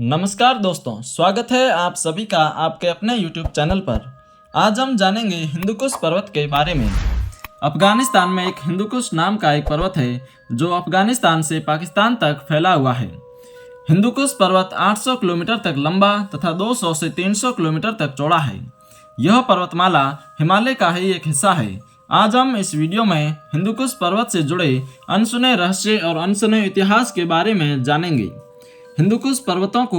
नमस्कार दोस्तों, स्वागत है आप सभी का आपके अपने YouTube चैनल पर। आज हम जानेंगे हिंदुकुश पर्वत के बारे में। अफगानिस्तान में एक हिंदुकुश नाम का एक पर्वत है जो अफगानिस्तान से पाकिस्तान तक फैला हुआ है। हिंदुकुश पर्वत 800 किलोमीटर तक लंबा तथा 200 से 300 किलोमीटर तक चौड़ा है। यह पर्वतमाला हिमालय का ही एक हिस्सा है। आज हम इस वीडियो में हिंदुकुश पर्वत से जुड़े अनसुने रहस्य और अनसुने इतिहास के बारे में जानेंगे। हिंदुकुश पर्वतों को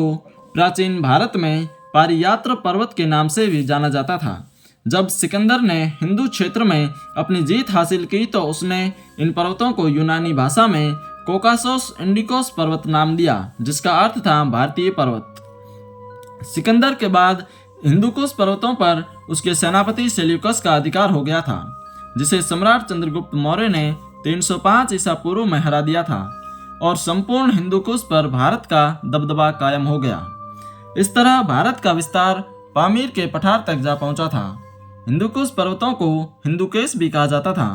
प्राचीन भारत में पारियात्र पर्वत के नाम से भी जाना जाता था। जब सिकंदर ने हिंदू क्षेत्र में अपनी जीत हासिल की तो उसने इन पर्वतों को यूनानी भाषा में कोकासोस इंडिकोस पर्वत नाम दिया, जिसका अर्थ था भारतीय पर्वत। सिकंदर के बाद हिंदुकुश पर्वतों पर उसके सेनापति सेल्यूकस का अधिकार हो गया था, जिसे सम्राट चंद्रगुप्त मौर्य ने 305 ईसा पूर्व में हरा दिया था और संपूर्ण हिंदुकुश पर भारत का दबदबा कायम हो गया। इस तरह भारत का विस्तार पामीर के पठार तक जा पहुंचा था। हिंदुकुश पर्वतों को हिंदुकेश भी कहा जाता था।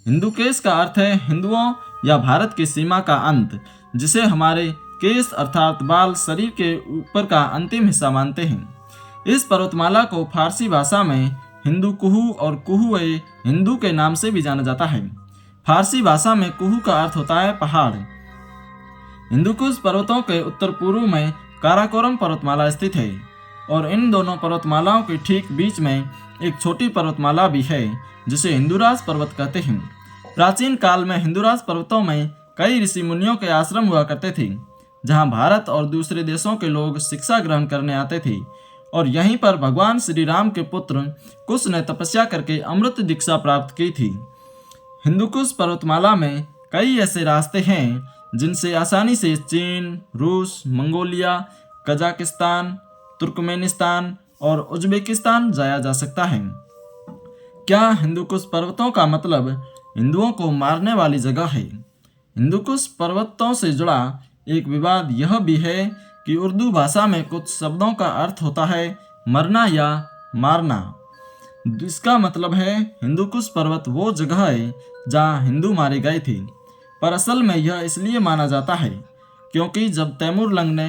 हिंदुकेश का अर्थ है हिंदुओं या भारत की सीमा का अंत, जिसे हमारे केश अर्थात बाल शरीर के ऊपर का अंतिम हिस्सा मानते हैं। इस पर्वतमाला को फारसी भाषा में हिंदू कुहू और कुहुए हिंदू के नाम से भी जाना जाता है। फारसी भाषा में कुहू का अर्थ होता है पहाड़। हिंदुकुश पर्वतों के उत्तर पूर्व में काराकोरम पर्वतमाला स्थित है और इन दोनों पर्वतमालाओं के ठीक बीच में एक छोटी पर्वतमाला भी है, जिसे हिंदुराज पर्वत कहते हैं। प्राचीन काल में हिंदुराज पर्वतों में कई ऋषि मुनियों के आश्रम हुआ करते थे, जहां भारत और दूसरे देशों के लोग शिक्षा ग्रहण करने आते थे और यहीं पर भगवान श्री राम के पुत्र कुश ने तपस्या करके अमृत दीक्षा प्राप्त की थी। हिंदुकुश पर्वतमाला में कई ऐसे रास्ते हैं जिनसे आसानी से चीन, रूस, मंगोलिया, कजाकिस्तान, तुर्कमेनिस्तान और उज्बेकिस्तान जाया जा सकता है। क्या हिंदुकुश पर्वतों का मतलब हिंदुओं को मारने वाली जगह है? हिंदुकुश पर्वतों से जुड़ा एक विवाद यह भी है कि उर्दू भाषा में कुछ शब्दों का अर्थ होता है मरना या मारना। इसका मतलब है हिंदुकुश पर्वत वो जगह है जहाँ हिंदू मारे गए थे, पर असल में यह इसलिए माना जाता है क्योंकि जब तैमूरलंग ने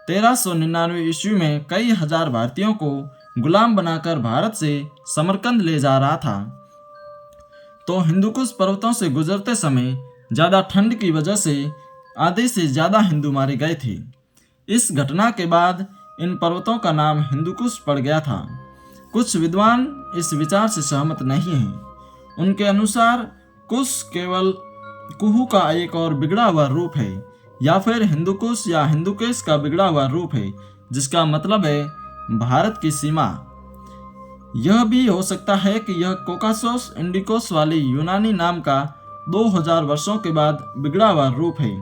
1399 ईस्वी में कई हजार भारतीयों को गुलाम बनाकर भारत से समरकंद ले जा रहा था, तो हिंदुकुश पर्वतों से गुजरते समय ज़्यादा ठंड की वजह से आधे से ज़्यादा हिंदू मारे गए थे। इस घटना के बाद इन पर्वतों का नाम हिंदुकुश पड़ गया था। कुछ विद्वान इस विचार से सहमत नहीं हैं। उनके अनुसार कुश केवल कुहू का एक और बिगड़ा हुआ रूप है, या फिर हिंदुकुश या हिंदुकेश का बिगड़ा हुआ रूप है, जिसका मतलब है भारत की सीमा। यह भी हो सकता है कि यह कोकासोस इंडिकोस वाली यूनानी नाम का 2000 वर्षों के बाद बिगड़ा हुआ रूप है।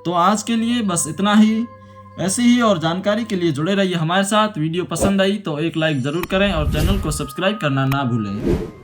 तो आज के लिए बस इतना ही। ऐसी ही और जानकारी के लिए जुड़े रहिए हमारे साथ। वीडियो पसंद आई तो एक लाइक ज़रूर करें और चैनल को सब्सक्राइब करना ना भूलें।